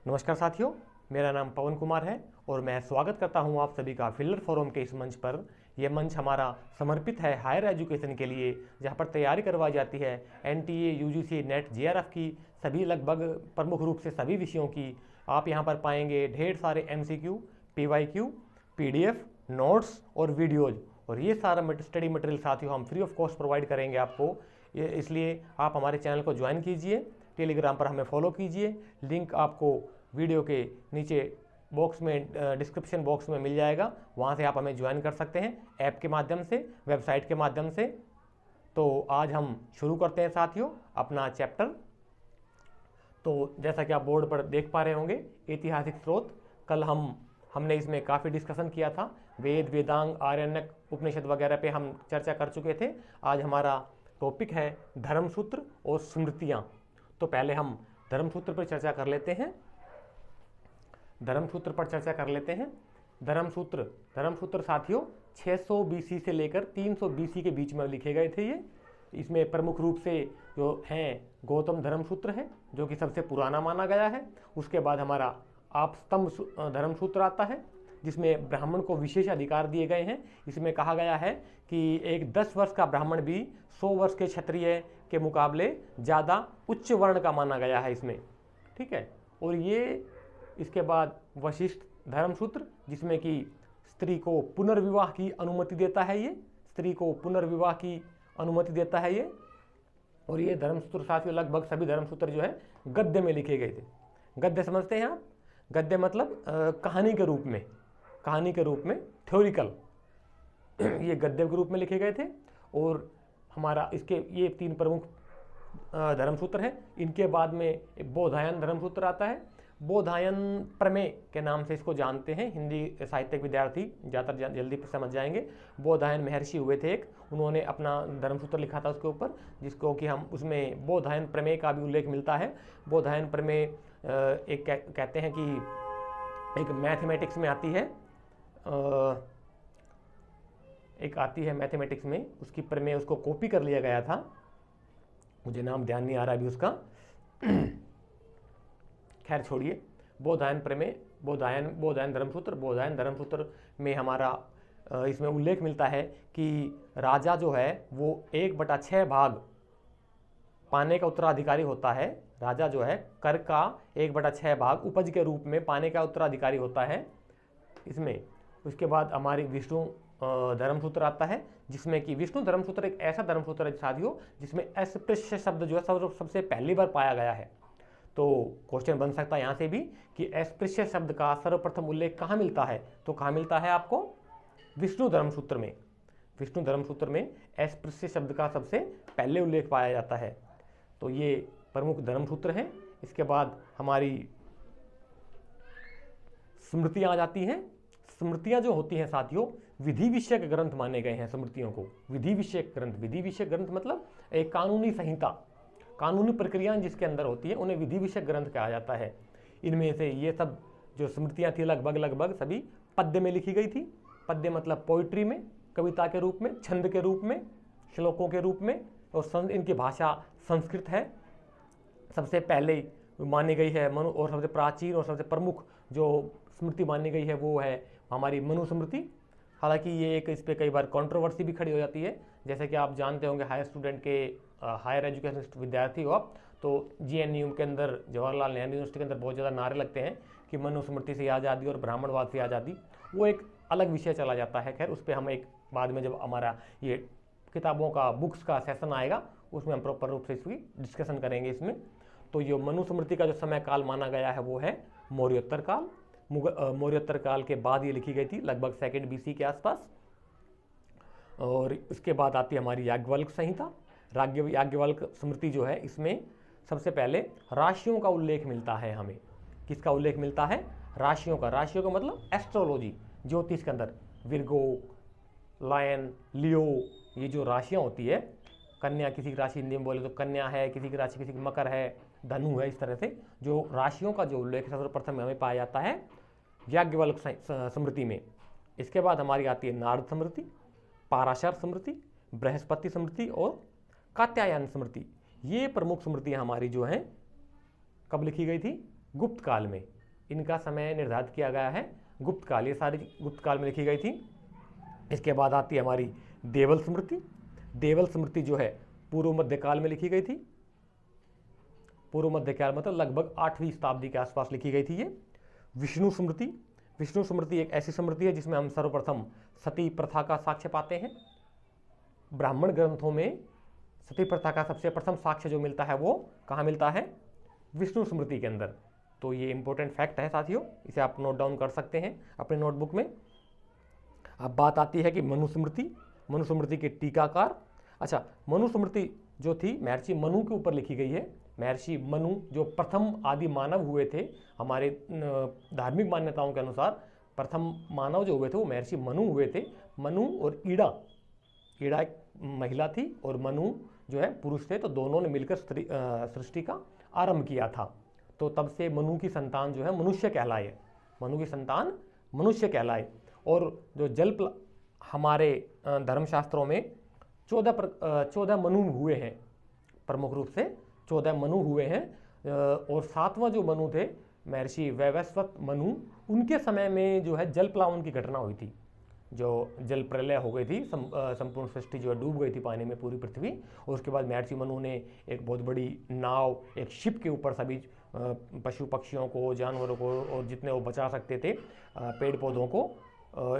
नमस्कार साथियों, मेरा नाम पवन कुमार है और मैं स्वागत करता हूं आप सभी का फिल्डर फोरम के इस मंच पर। यह मंच हमारा समर्पित है हायर एजुकेशन के लिए, जहां पर तैयारी करवाई जाती है एनटीए, यूजीसी, नेट, जेआरएफ की सभी लगभग प्रमुख रूप से सभी विषयों की। आप यहां पर पाएंगे ढेर सारे एमसीक्यू, पीवाईक्यू, पीडीएफ, नोट्स और वीडियोज़, और ये सारा स्टडी मटेरियल साथियों हम फ्री ऑफ कॉस्ट प्रोवाइड करेंगे आपको। इसलिए आप हमारे चैनल को ज्वाइन कीजिए, टेलीग्राम पर हमें फॉलो कीजिए। लिंक आपको वीडियो के नीचे बॉक्स में डिस्क्रिप्शन बॉक्स में मिल जाएगा, वहाँ से आप हमें ज्वाइन कर सकते हैं ऐप के माध्यम से, वेबसाइट के माध्यम से। तो आज हम शुरू करते हैं साथियों अपना चैप्टर। तो जैसा कि आप बोर्ड पर देख पा रहे होंगे, ऐतिहासिक स्रोत। कल हमने इसमें काफ़ी डिस्कशन किया था, वेद, वेदांग, आरण्यक, उपनिषद वगैरह पे हम चर्चा कर चुके थे। आज हमारा टॉपिक है धर्मसूत्र और स्मृतियाँ। तो पहले हम धर्मसूत्र पर चर्चा कर लेते हैं। धर्मसूत्र साथियों 600 बीसी से लेकर 300 बीसी के बीच में लिखे गए थे। ये इसमें प्रमुख रूप से जो हैं गौतम धर्मसूत्र है, जो कि सबसे पुराना माना गया है। उसके बाद हमारा आपस्तंभ धर्मसूत्र आता है, जिसमें ब्राह्मण को विशेष अधिकार दिए गए हैं। इसमें कहा गया है कि एक 10 वर्ष का ब्राह्मण भी 100 वर्ष के क्षत्रिय के मुकाबले ज़्यादा उच्च वर्ण का माना गया है इसमें, ठीक है। और ये इसके बाद वशिष्ठ धर्मसूत्र, जिसमें कि स्त्री को पुनर्विवाह की अनुमति देता है। ये स्त्री को पुनर्विवाह की अनुमति देता है ये। और ये धर्मसूत्र साथियों लगभग सभी धर्मसूत्र जो है गद्य में लिखे गए थे। गद्य समझते हैं आप? गद्य मतलब कहानी के रूप में थ्योरिकल ये गद्य के रूप में लिखे गए थे। और हमारा इसके ये 3 प्रमुख धर्मसूत्र हैं। इनके बाद में बोधायन धर्मसूत्र आता है। बोधायन प्रमेय के नाम से इसको जानते हैं हिंदी साहित्यिक विद्यार्थी, ज़्यादातर जल्दी समझ जाएंगे। बोधायन महर्षि हुए थे एक, उन्होंने अपना धर्मसूत्र लिखा था उसके ऊपर, जिसको कि हम उसमें बोधायन प्रमेय का भी उल्लेख मिलता है। बोधायन प्रमेय एक कहते हैं कि एक मैथमेटिक्स में आती है, एक आती है मैथमेटिक्स में, उसकी प्रमेय उसको कॉपी कर लिया गया था। मुझे नाम ध्यान नहीं आ रहा अभी उसका, खैर छोड़िए। बोधायन प्रमेय, बोधायन धर्मसूत्र में हमारा इसमें उल्लेख मिलता है कि राजा जो है वो 1/6 भाग पाने का उत्तराधिकारी होता है। राजा जो है कर का 1/6 भाग उपज के रूप में पाने का उत्तराधिकारी होता है इसमें। उसके बाद हमारी विष्णु धर्मसूत्र आता है, जिसमें कि विष्णु धर्मसूत्र एक ऐसा धर्मसूत्र है साथियों जिसमें अस्पृश्य शब्द जो है सबसे पहली बार पाया गया है। तो क्वेश्चन बन सकता है यहाँ से भी कि अस्पृश्य शब्द का सर्वप्रथम उल्लेख कहाँ मिलता है? तो कहाँ मिलता है आपको? विष्णु धर्मसूत्र में। विष्णु धर्मसूत्र में अस्पृश्य शब्द का सबसे पहले उल्लेख पाया जाता है। तो ये प्रमुख धर्मसूत्र हैं। इसके बाद हमारी स्मृतियाँ आ जाती हैं। स्मृतियाँ जो होती हैं साथियों, विधि विषयक ग्रंथ माने गए हैं स्मृतियों को। विधि विषयक ग्रंथ मतलब एक कानूनी संहिता, कानूनी प्रक्रियाएं जिसके अंदर होती है, उन्हें विधि विषयक ग्रंथ कहा जाता है। इनमें से ये सब जो स्मृतियाँ थी लगभग सभी पद्य में लिखी गई थी। पद्य मतलब पोइट्री में, कविता के रूप में, छंद के रूप में, श्लोकों के रूप में। और इनकी भाषा संस्कृत है, सबसे पहले मानी गई है मनु, और सबसे प्राचीन और सबसे प्रमुख जो स्मृति मानी गई है वो है हमारी मनुस्मृति। हालांकि ये इस पर कई बार कंट्रोवर्सी भी खड़ी हो जाती है। जैसे कि आप जानते होंगे, हायर एजुकेशन विद्यार्थी हो आप, तो जीएनयू के अंदर, जवाहरलाल नेहरू यूनिवर्सिटी के अंदर बहुत ज़्यादा नारे लगते हैं कि मनुस्मृति से आज़ादी और ब्राह्मणवाद से आज़ादी। वो एक अलग विषय चला जाता है। खैर उस पर हम एक बाद में, जब हमारा ये किताबों का बुक्स का सेशन आएगा, उसमें हम प्रॉपर रूप से इसकी डिस्कशन करेंगे इसमें। तो ये मनुस्मृति का जो समय काल माना गया है वो है मौर्योत्तर काल। मौर्योत्तर काल के बाद ये लिखी गई थी, लगभग 2nd BC के आसपास। और इसके बाद आती है हमारी याज्ञवल्क्य संहिता। याज्ञवल्क्य स्मृति जो है, इसमें सबसे पहले राशियों का उल्लेख मिलता है हमें। किसका उल्लेख मिलता है? राशियों का मतलब एस्ट्रोलॉजी, ज्योतिष के अंदर विर्गो, लायन, लियो, ये जो राशियाँ होती है, कन्या किसी की राशि हिंदी में बोले तो कन्या है, किसी की राशि किसी की मकर है, धनु है, इस तरह से जो राशियों का जो उल्लेख सर्वप्रथम हमें पाया जाता है याज्ञवल्क्य स्मृति में। इसके बाद हमारी आती है नारद स्मृति, पाराशर स्मृति, बृहस्पति स्मृति और कात्यायन स्मृति। ये प्रमुख स्मृतियाँ हमारी जो हैं कब लिखी गई थी? गुप्त काल में, इनका समय निर्धारित किया गया है गुप्त काल, ये सारी गुप्त काल में लिखी गई थी। इसके बाद आती है हमारी देवल स्मृति। देवल स्मृति जो है पूर्व मध्यकाल में लिखी गई थी। पूर्व मध्यकाल मतलब लगभग 8वीं शताब्दी के आसपास लिखी गई थी ये। विष्णु स्मृति। विष्णु स्मृति एक ऐसी स्मृति है जिसमें हम सर्वप्रथम सती प्रथा का साक्ष्य पाते हैं। ब्राह्मण ग्रंथों में सती प्रथा का सबसे प्रथम साक्ष्य जो मिलता है वो कहाँ मिलता है? विष्णु स्मृति के अंदर। तो ये इंपॉर्टेंट फैक्ट है साथियों, इसे आप नोट डाउन कर सकते हैं अपने नोटबुक में। अब बात आती है कि मनुस्मृति। मनुस्मृति के टीकाकार। अच्छा, मनुस्मृति जो थी महर्षि मनु के ऊपर लिखी गई है। महर्षि मनु जो प्रथम आदि मानव हुए थे, हमारे धार्मिक मान्यताओं के अनुसार प्रथम मानव जो हुए थे वो महर्षि मनु हुए थे। मनु और ईड़ा, ईड़ा एक महिला थी और मनु जो है पुरुष थे, तो दोनों ने मिलकर सृष्टि का आरंभ किया था। तो तब से मनु की संतान जो है मनुष्य कहलाए, मनु की संतान मनुष्य कहलाए। और जो हमारे धर्मशास्त्रों में 14 मनु हुए हैं, प्रमुख रूप से 14 मनु हुए हैं। और 7वां जो मनु थे महर्षि वैवस्वत मनु, उनके समय में जो है जल प्लावन की घटना हुई थी, जो जल प्रलय हो गई थी, संपूर्ण सृष्टि जो है डूब गई थी पानी में पूरी पृथ्वी। और उसके बाद महर्षि मनु ने एक बहुत बड़ी नाव, एक शिप के ऊपर सभी पशु पक्षियों को, जानवरों को और जितने वो बचा सकते थे, पेड़ पौधों को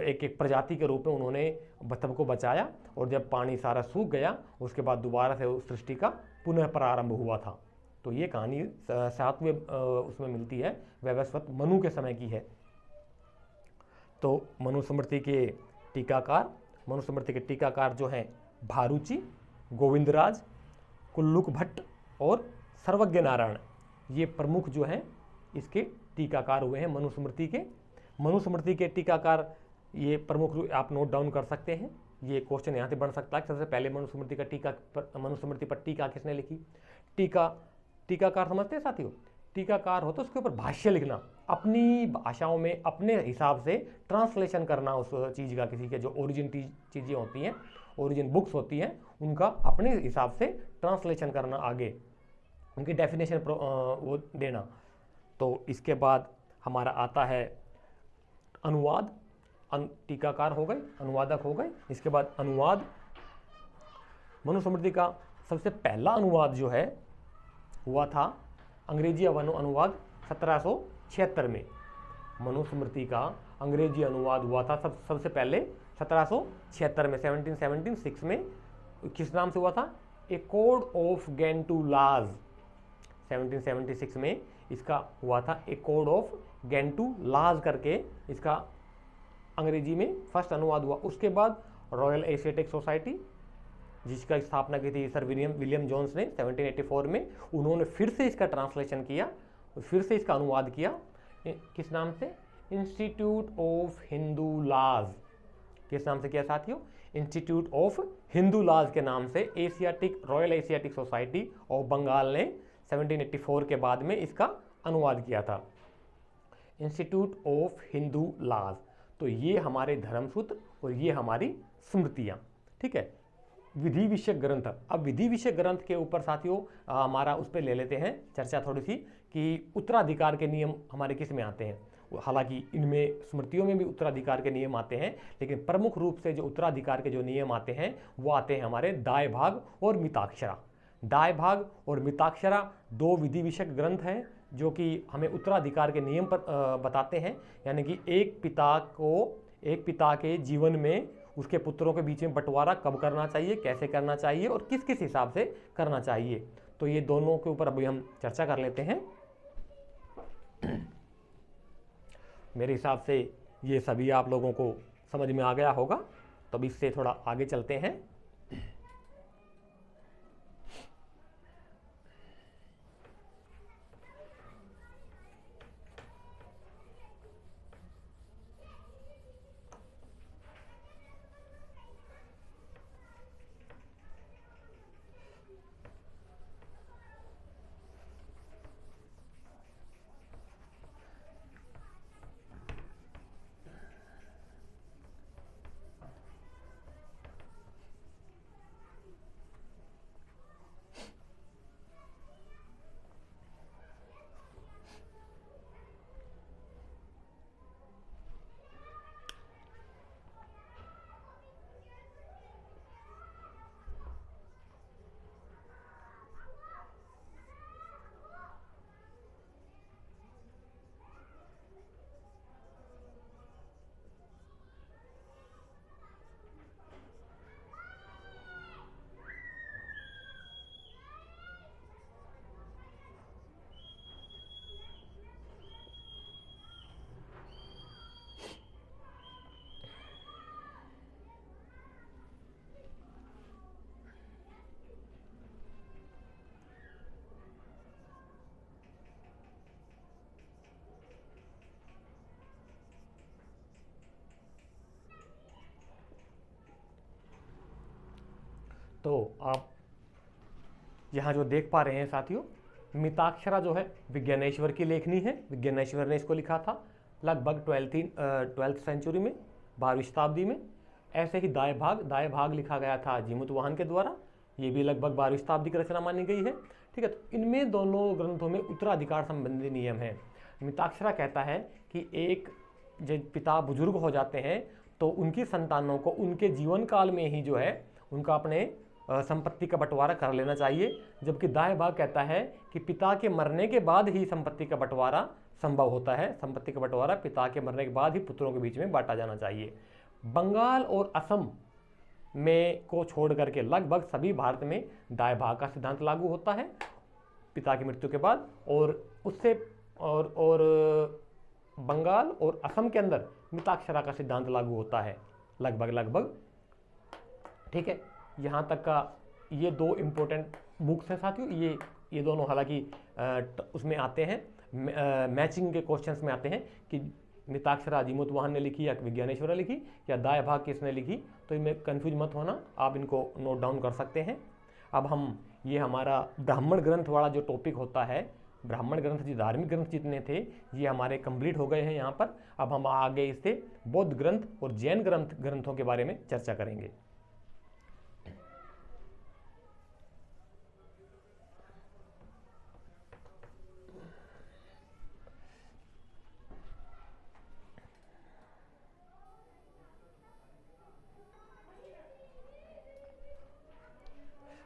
एक एक प्रजाति के रूप में उन्होंने तब को बचाया। और जब पानी सारा सूख गया उसके बाद दोबारा से उस सृष्टि का पुनः प्रारंभ हुआ था। तो ये कहानी 7वें उसमें मिलती है, वैवस्वत मनु के समय की है। तो मनुस्मृति के टीकाकार, मनुस्मृति के टीकाकार जो हैं भारुचि, गोविंदराज, कुल्लुक भट्ट और सर्वज्ञ नारायण, ये प्रमुख जो हैं इसके टीकाकार हुए हैं मनुस्मृति के। मनुस्मृति के टीकाकार ये प्रमुख आप नोट डाउन कर सकते हैं। ये क्वेश्चन यहाँ से बन सकता है, सबसे पहले मनुस्मृति पर टीका किसने लिखी? टीकाकार समझते हैं साथियों? टीकाकार हो तो उसके ऊपर भाष्य लिखना, अपनी भाषाओं में अपने हिसाब से ट्रांसलेशन करना उस चीज़ का, किसी के जो ओरिजिन चीज़ें होती हैं, ओरिजिन बुक्स होती हैं, उनका अपने हिसाब से ट्रांसलेशन करना, आगे उनकी डेफिनेशन वो देना। तो इसके बाद हमारा आता है अनुवाद। टीकाकार हो गए, अनुवादक हो गए। इसके बाद अनुवाद। मनुस्मृति का सबसे पहला अनुवाद जो है हुआ था अंग्रेजी अनुवाद 1776 में। मनुस्मृति का अंग्रेजी अनुवाद हुआ था सबसे पहले 1776 में, 1776 में। किस नाम से हुआ था? ए कोड ऑफ गेंटू लाज। 1776 में इसका हुआ था ए कोड ऑफ गेंटू लाज करके, इसका अंग्रेजी में फर्स्ट अनुवाद हुआ। उसके बाद रॉयल एशियाटिक सोसाइटी, जिसका स्थापना की थी सर विलियम जोन्स ने 1784 में, उन्होंने फिर से इसका ट्रांसलेशन किया, फिर से इसका अनुवाद किया। किस नाम से? Institute of Hindu laws. किस नाम से किया साथियों? इंस्टीट्यूट ऑफ हिंदू लॉज के नाम से Royal Asiatic Society of Bengal ने 1784 के बाद में इसका अनुवाद किया था, इंस्टीट्यूट ऑफ हिंदू लॉज। तो ये हमारे धर्मसूत्र और ये हमारी स्मृतियाँ, ठीक है। विधि विषयक ग्रंथ। अब विधि विषयक ग्रंथ के ऊपर साथियों हमारा उस पर ले लेते हैं चर्चा थोड़ी सी, कि उत्तराधिकार के नियम हमारे किस में आते हैं। हालांकि इनमें स्मृतियों में भी उत्तराधिकार के नियम आते हैं, लेकिन प्रमुख रूप से जो उत्तराधिकार के जो नियम आते हैं वो आते हैं हमारे दाय भाग और मिताक्षरा। दाय भाग और मिताक्षरा 2 विधि विषयक ग्रंथ हैं जो कि हमें उत्तराधिकार के नियम पर बताते हैं। यानी कि एक पिता के जीवन में उसके पुत्रों के बीच में बंटवारा कब करना चाहिए, कैसे करना चाहिए और किस किस हिसाब से करना चाहिए। तो ये दोनों के ऊपर अभी हम चर्चा कर लेते हैं। मेरे हिसाब से ये सभी आप लोगों को समझ में आ गया होगा, तो अब इससे थोड़ा आगे चलते हैं। आप यहाँ जो देख पा रहे हैं साथियों, मिताक्षरा जो है विज्ञानेश्वर की लेखनी है। विज्ञानेश्वर ने इसको लिखा था लगभग 12th सेंचुरी में, 12वीं शताब्दी में। ऐसे ही दाय भाग लिखा गया था जीमूतवाहन के द्वारा, ये भी लगभग 12वीं शताब्दी की रचना मानी गई है। ठीक है, तो इनमें दोनों ग्रंथों में उत्तराधिकार संबंधी नियम है। मिताक्षरा कहता है कि एक जब पिता बुजुर्ग हो जाते हैं तो उनकी संतानों को उनके जीवन काल में ही जो है उनका अपने संपत्ति का बंटवारा कर लेना चाहिए, जबकि दाय भाग कहता है कि पिता के मरने के बाद ही संपत्ति का बंटवारा संभव होता है। संपत्ति का बंटवारा पिता के मरने के बाद ही पुत्रों के बीच में बांटा जाना चाहिए। बंगाल और असम में को छोड़ करके लगभग सभी भारत में दाय भाग का सिद्धांत लागू होता है पिता की मृत्यु के बाद, और उससे और बंगाल और असम के अंदर मिताक्षरा का सिद्धांत लागू होता है लगभग। ठीक है, यहाँ तक का ये दो इम्पोर्टेंट बुक्स हैं साथियों। ये दोनों हालांकि उसमें आते हैं, मैचिंग के क्वेश्चंस में आते हैं कि मिताक्षरा जीमूतवाहन ने लिखी या विज्ञानेश्वर ने लिखी या दाय भाग किसने लिखी, तो इनमें कंफ्यूज मत होना, आप इनको नोट डाउन कर सकते हैं। अब हम ये हमारा ब्राह्मण ग्रंथ वाला जो टॉपिक होता है, ब्राह्मण ग्रंथ जो धार्मिक ग्रंथ जितने थे ये हमारे कंप्लीट हो गए हैं यहाँ पर। अब हम आगे इससे बौद्ध ग्रंथ और जैन ग्रंथों के बारे में चर्चा करेंगे।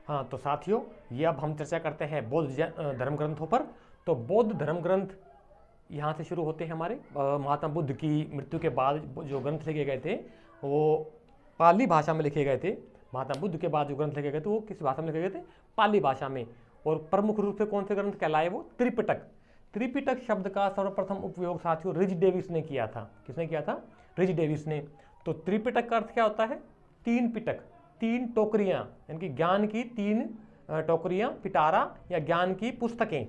हाँ, तो साथियों ये अब हम चर्चा करते हैं बौद्ध धर्म ग्रंथों पर। तो बौद्ध धर्म ग्रंथ यहाँ से शुरू होते हैं हमारे। महात्मा बुद्ध की मृत्यु के बाद जो ग्रंथ लिखे गए थे वो पाली भाषा में लिखे गए थे। महात्मा बुद्ध के बाद जो ग्रंथ लिखे गए थे वो किस भाषा में लिखे गए थे? पाली भाषा में। और प्रमुख रूप से कौन से ग्रंथ कहलाए? वो त्रिपिटक। त्रिपिटक शब्द का सर्वप्रथम उपयोग साथियों रिज डेविस ने किया था। किसने किया था? रिज डेविस ने। तो त्रिपिटक का अर्थ क्या होता है? तीन पिटक, तीन टोकरियां, यानी कि ज्ञान की तीन टोकरियां, पिटारा या ज्ञान की पुस्तकें।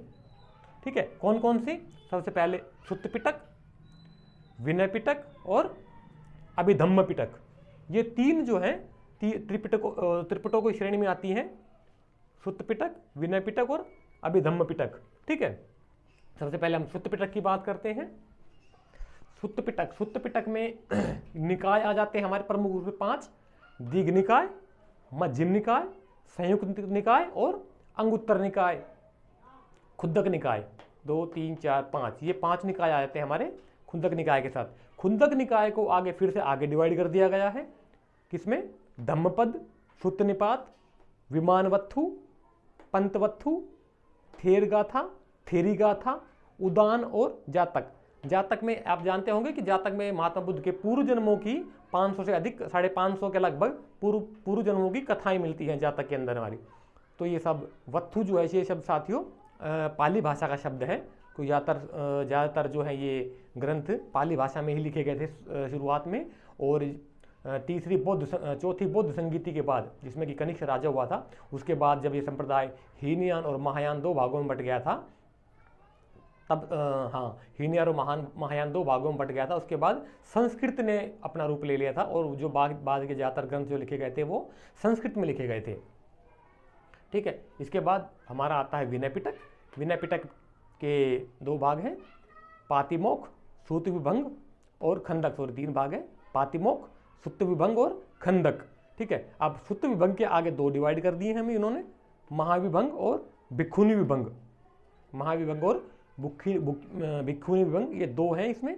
ठीक है, कौन कौन सी? सबसे पहले सुत्त पिटक, विनय पिटक और अभिधम्म पिटक। ये तीन जो है त्रिपिटकों की श्रेणी में आती हैं, सुत्त पिटक, विनय पिटक और अभिधम्म पिटक। ठीक है, सबसे पहले हम सुत्त पिटक की बात करते हैं। सुत्त पिटक में निकाय आ जाते हैं हमारे प्रमुख रूप से 5: दीघ निकाय, मध्यम निकाय, संयुक्त निकाय और अंगुत्तर निकाय, खुद्दक निकाय। 2, 3, 4, 5, ये 5 निकाय आ जाते हैं हमारे खुद्दक निकाय के साथ। खुद्दक निकाय को आगे फिर से आगे डिवाइड कर दिया गया है। किसमें? धम्मपद, सुत्त निपात, विमानवत्थु, पंतवत्थु, थेर गाथा, थेरी गाथा, उदान और जातक। जातक में आप जानते होंगे कि जातक में महात्मा बुद्ध के पूर्व जन्मों की 500 से अधिक, 550 के लगभग पूर्व जन्मों की कथाएं मिलती हैं जातक के अंदर हमारी। तो ये सब वत्थु जो है ये शब्द साथियों पाली भाषा का शब्द है। तो ज़्यादातर जो है ये ग्रंथ पाली भाषा में ही लिखे गए थे शुरुआत में। और चौथी बौद्ध संगीति के बाद, जिसमें कि कनिष्क राजा हुआ था, उसके बाद जब ये संप्रदाय हीनयान और महायान 2 भागों में बट गया था, तब हीनयान और महायान 2 भागों में बट गया था। उसके बाद संस्कृत ने अपना रूप ले लिया था और जो बाद के ज़्यादातर ग्रंथ जो लिखे गए थे वो संस्कृत में लिखे गए थे। ठीक है, इसके बाद हमारा आता है विनय पिटक। विनय पिटक के 2 भाग हैं, पातिमोक्ष, सूत विभंग और खंडक। 3 भाग हैं, पातिमोक्ष, सुत्त विभंग और खंडक। ठीक है, अब सुत्त विभंग के आगे 2 डिवाइड कर दिए हमें इन्होंने, महाविभंग और भिक्षुनी विभंग। महाविभंग और भिक्षुनी विभंग, ये 2 हैं इसमें।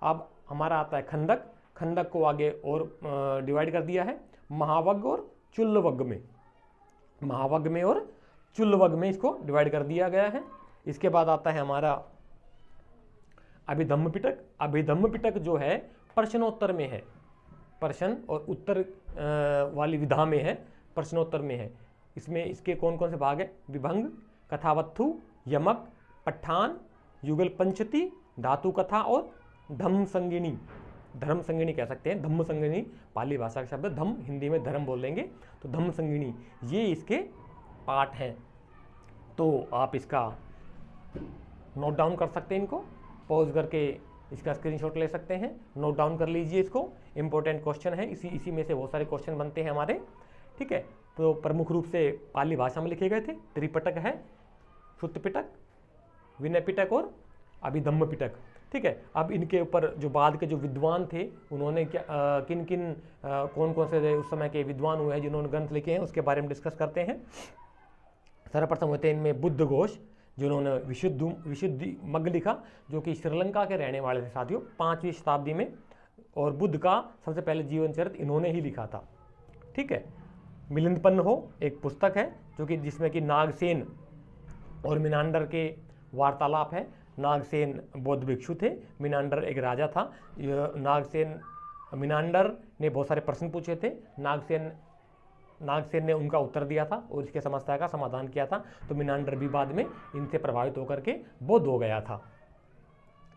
अब हमारा आता है खंडक। खंडक को आगे और डिवाइड कर दिया है महावग्ग और चुल्लवग्ग में। महावग्ग में और चुल्लवग्ग में इसको डिवाइड कर दिया गया है। इसके बाद आता है हमारा अभिधम्म पिटक। अभिधम्म पिटक जो है प्रश्नोत्तर में है, प्रश्न और उत्तर वाली विधा में है, प्रश्नोत्तर में है। इसमें इसके कौन कौन से भाग है? विभंग, कथावत्थु, यमक, पट्ठान, युगल पंचती, धातु कथा और धम्म संगिनी। धर्म संगिनी कह सकते हैं, धम्म संगिनी पाली भाषा का शब्द, धम्म हिंदी में धर्म बोल देंगे तो धम्म संगिनी, ये इसके पार्ट हैं। तो आप इसका नोट डाउन कर सकते हैं, इनको पॉज करके इसका स्क्रीनशॉट ले सकते हैं, नोट डाउन कर लीजिए इसको। इंपॉर्टेंट क्वेश्चन है, इसी में से बहुत सारे क्वेश्चन बनते हैं हमारे। ठीक है, तो प्रमुख रूप से पाली भाषा में लिखे गए थे। त्रिपिटक है, सुत्त पिटक, विनय पिटक और अभिधम्म पिटक। ठीक है, अब इनके ऊपर जो बाद के जो विद्वान थे उन्होंने क्या किन किन कौन कौन से उस समय के विद्वान हुए हैं जिन्होंने ग्रंथ लिखे हैं उसके बारे में डिस्कस करते हैं। सर्वप्रथम होते हैं इनमें बुद्ध घोष, जिन्होंने विशुद्धि मग्ग लिखा, जो कि श्रीलंका के रहने वाले थे साथियों 5वीं शताब्दी में, और बुद्ध का सबसे पहले जीवन चरित्र इन्होंने ही लिखा था। ठीक है, मिलिंदपन्न हो एक पुस्तक है जो कि जिसमें कि नागसेन और मिनांडर के वार्तालाप है। नागसेन बौद्ध भिक्षु थे, मिनांडर एक राजा था। मिनांडर ने बहुत सारे प्रश्न पूछे थे, नागसेन ने उनका उत्तर दिया था और इसके समस्या का समाधान किया था। तो मिनांडर भी बाद में इनसे प्रभावित होकर के बौद्ध हो गया था।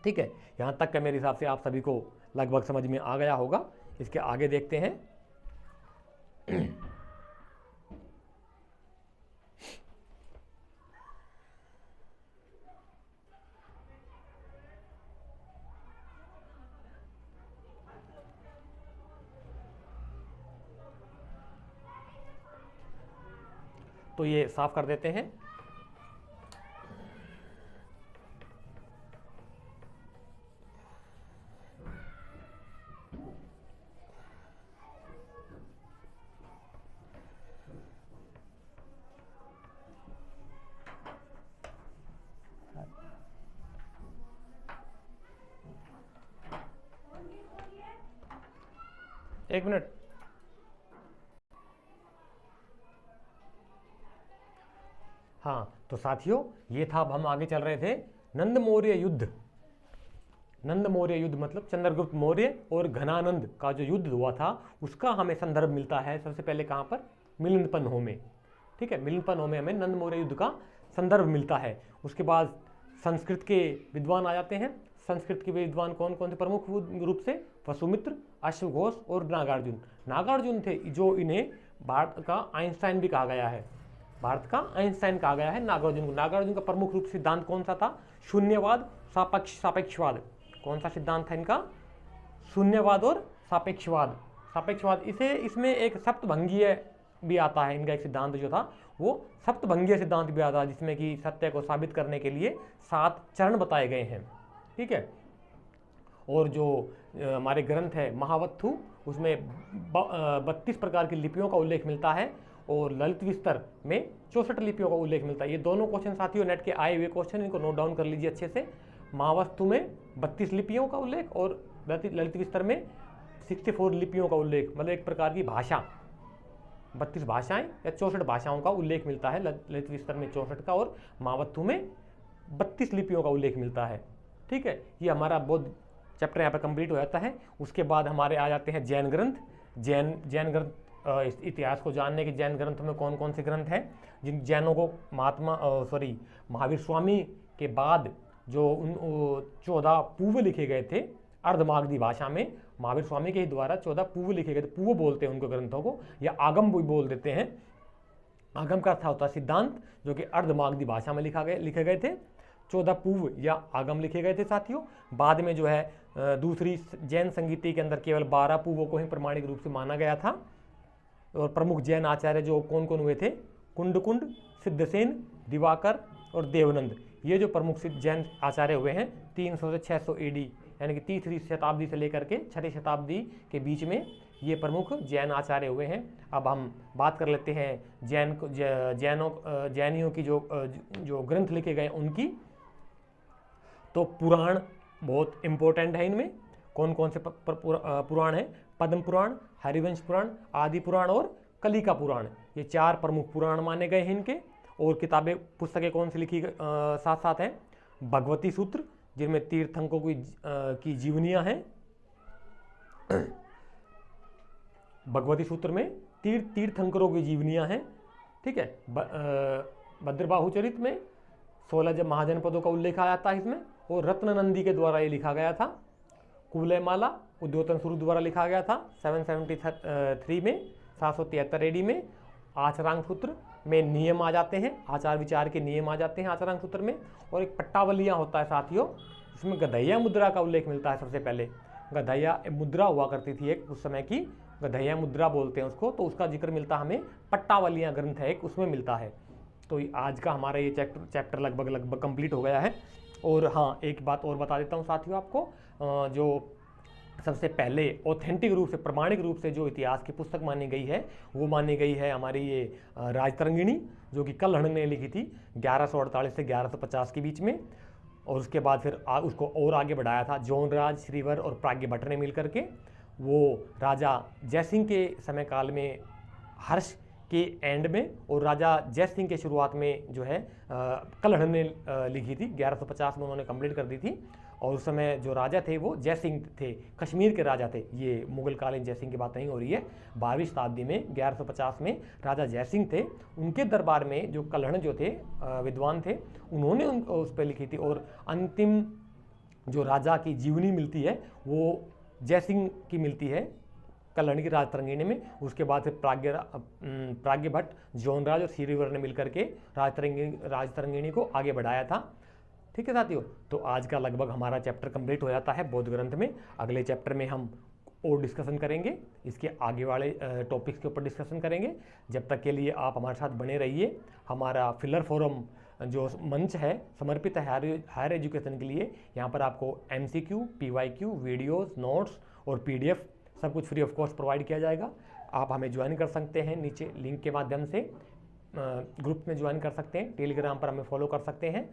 ठीक है, यहाँ तक का मेरे हिसाब से आप सभी को लगभग समझ में आ गया होगा। इसके आगे देखते हैं। तो ये साफ कर देते हैं। एक मिनट। हाँ, तो साथियों ये था, अब हम आगे चल रहे थे नंद मौर्य युद्ध। नंद मौर्य युद्ध मतलब चंद्रगुप्त मौर्य और घनानंद का जो युद्ध हुआ था उसका हमें संदर्भ मिलता है सबसे पहले कहाँ पर, मिलिंदपन्हो में। ठीक है, मिलिंदपन्हो में हमें नंद मौर्य युद्ध का संदर्भ मिलता है। उसके बाद संस्कृत के विद्वान आ जाते हैं। संस्कृत के विद्वान कौन कौन थे प्रमुख रूप से, वसुमित्र, अश्वघोष और नागार्जुन। नागार्जुन थे जो इन्हें भारत का आइंस्टाइन भी कहा गया है, भारत का आइंस्टाइन कहा गया है नागार्जुन को। नागार्जुन का प्रमुख रूप सिद्धांत कौन सा था, शून्यवाद, सापेक्षवाद। कौन सा सिद्धांत था इनका, शून्यवाद और सापेक्षवाद। इसमें एक सप्तभंगीय भी आता है, इनका एक सिद्धांत जो था वो सप्तभंगीय सिद्धांत भी आता है, जिसमें कि सत्य को साबित करने के लिए 7 चरण बताए गए हैं। ठीक है, और जो हमारे ग्रंथ है महावत्थु, उसमें 32 प्रकार की लिपियों का उल्लेख मिलता है और ललित विस्तर में 64 लिपियों का उल्लेख मिलता है। ये दोनों क्वेश्चन साथियों नेट के आए हुए क्वेश्चन, इनको नोट डाउन कर लीजिए अच्छे से। महावस्तु में 32 लिपियों का उल्लेख और ललित विस्तर में 64 लिपियों का उल्लेख, मतलब एक प्रकार की भाषा, 32 भाषाएं या 64 भाषाओं का उल्लेख मिलता है। ललित विस्तर में 64 का और महावस्तु में 32 लिपियों का उल्लेख मिलता है। ठीक है, ये हमारा बौद्ध चैप्टर यहाँ पर कंप्लीट हो जाता है। उसके बाद हमारे आ जाते हैं जैन ग्रंथ। जैन ग्रंथ, इतिहास को जानने के जैन ग्रंथ में कौन कौन से ग्रंथ हैं, जिन जैनों को महावीर स्वामी के बाद जो 14 पूर्व लिखे गए थे अर्धमागधी भाषा में, महावीर स्वामी के ही द्वारा 14 पूर्व लिखे गए थे। पूर्व बोलते हैं उनको ग्रंथों को, या आगम भी बोल देते हैं। आगम का अर्थ होता है सिद्धांत, जो कि अर्धमागधी भाषा में लिखे गए थे। 14 पूर्व या आगम लिखे गए थे साथियों। बाद में जो है दूसरी जैन संगीति के अंदर केवल 12 पूर्वों को ही प्रमाणिक रूप से माना गया था। और प्रमुख जैन आचार्य जो कौन कौन हुए थे, कुंडकुंड, सिद्धसेन, दिवाकर और देवनंद। ये जो प्रमुख जैन आचार्य हुए हैं 300 से 600 AD, यानी कि तीसरी शताब्दी से लेकर के 6वीं शताब्दी के बीच में ये प्रमुख जैन आचार्य हुए हैं। अब हम बात कर लेते हैं जैनियों की जो ग्रंथ लिखे गए उनकी। तो पुराण बहुत इंपॉर्टेंट है। इनमें कौन कौन से पुराण हैं, पद्म पुराण, हरिवंश पुराण, आदि पुराण और कलिका पुराण। ये 4 प्रमुख पुराण माने गए हैं इनके। और किताबें, पुस्तकें कौन सी लिखी साथ साथ हैं, भगवती सूत्र, जिनमें तीर्थंकरों की जीवनियाँ हैं। भगवती सूत्र में तीर्थंकरों की जीवनियाँ हैं। ठीक है, भद्रबाहु चरित में 16 महाजनपदों का उल्लेख आया था इसमें, और रत्ननंदी के द्वारा ये लिखा गया था। कुवलयमाला उद्योतन सूर्य द्वारा लिखा गया था 773 में, 773 AD में। आचरांग सूत्र में नियम आ जाते हैं, आचार विचार के नियम आ जाते हैं आचरांग सूत्र में। और एक पट्टावलियाँ होता है साथियों, इसमें गधैया मुद्रा का उल्लेख मिलता है। सबसे पहले गधैया मुद्रा हुआ करती थी एक उस समय की, गधैया मुद्रा बोलते हैं उसको, तो उसका जिक्र मिलता हमें पट्टावलियाँ ग्रंथ है एक, उसमें मिलता है। तो आज का हमारा ये चैप्टर लगभग कंप्लीट हो गया है। और हाँ, एक बात और बता देता हूँ साथियों आपको, जो सबसे पहले ऑथेंटिक रूप से, प्रमाणिक रूप से जो इतिहास की पुस्तक मानी गई है, वो मानी गई है हमारी ये राजतरंगिणी, जो कि कल्हड़ ने लिखी थी 1148 से 1150 के बीच में। और उसके बाद फिर उसको और आगे बढ़ाया था जौनराज, श्रीवर और प्राज्ञ ने मिल करके। वो राजा जयसिंह के समय काल में हर्ष के एंड में, और राजा जयसिंह के शुरुआत में जो है कल्हड़ ने लिखी थी, 1150 में उन्होंने कंप्लीट कर दी थी। और उस समय जो राजा थे वो जयसिंह थे, कश्मीर के राजा थे। ये मुगल कालीन जयसिंह की बात नहीं हो रही है। 12वीं शताब्दी में 1150 में राजा जयसिंह थे, उनके दरबार में जो कल्हड़ जो थे विद्वान थे, उन्होंने उस पर लिखी थी। और अंतिम जो राजा की जीवनी मिलती है वो जयसिंह की मिलती है कल्हड़ की राजतरंगिणी में। उसके बाद फिर प्राज्ञ भट्ट, जौनराज और श्रीवर ने मिलकर के राजतरंगिणी को आगे बढ़ाया था। ठीक है साथियों, तो आज का लगभग हमारा चैप्टर कंप्लीट हो जाता है बौद्ध ग्रंथ में। अगले चैप्टर में हम और डिस्कशन करेंगे, इसके आगे वाले टॉपिक्स के ऊपर डिस्कशन करेंगे। जब तक के लिए आप हमारे साथ बने रहिए। हमारा फिलर फोरम जो मंच है समर्पित है हायर एजुकेशन के लिए, यहाँ पर आपको MCQ, PYQ, वीडियोस, नोट्स और PDF सब कुछ फ्री ऑफ कॉस्ट प्रोवाइड किया जाएगा। आप हमें ज्वाइन कर सकते हैं, नीचे लिंक के माध्यम से ग्रुप में ज्वाइन कर सकते हैं, टेलीग्राम पर हमें फॉलो कर सकते हैं।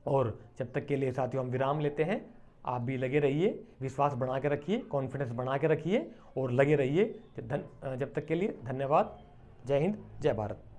और जब तक के लिए साथियों हम विराम लेते हैं। आप भी लगे रहिए, विश्वास बना के रखिए, कॉन्फिडेंस बना के रखिए और लगे रहिए। जब तक के लिए धन्यवाद। जय हिंद, जय भारत।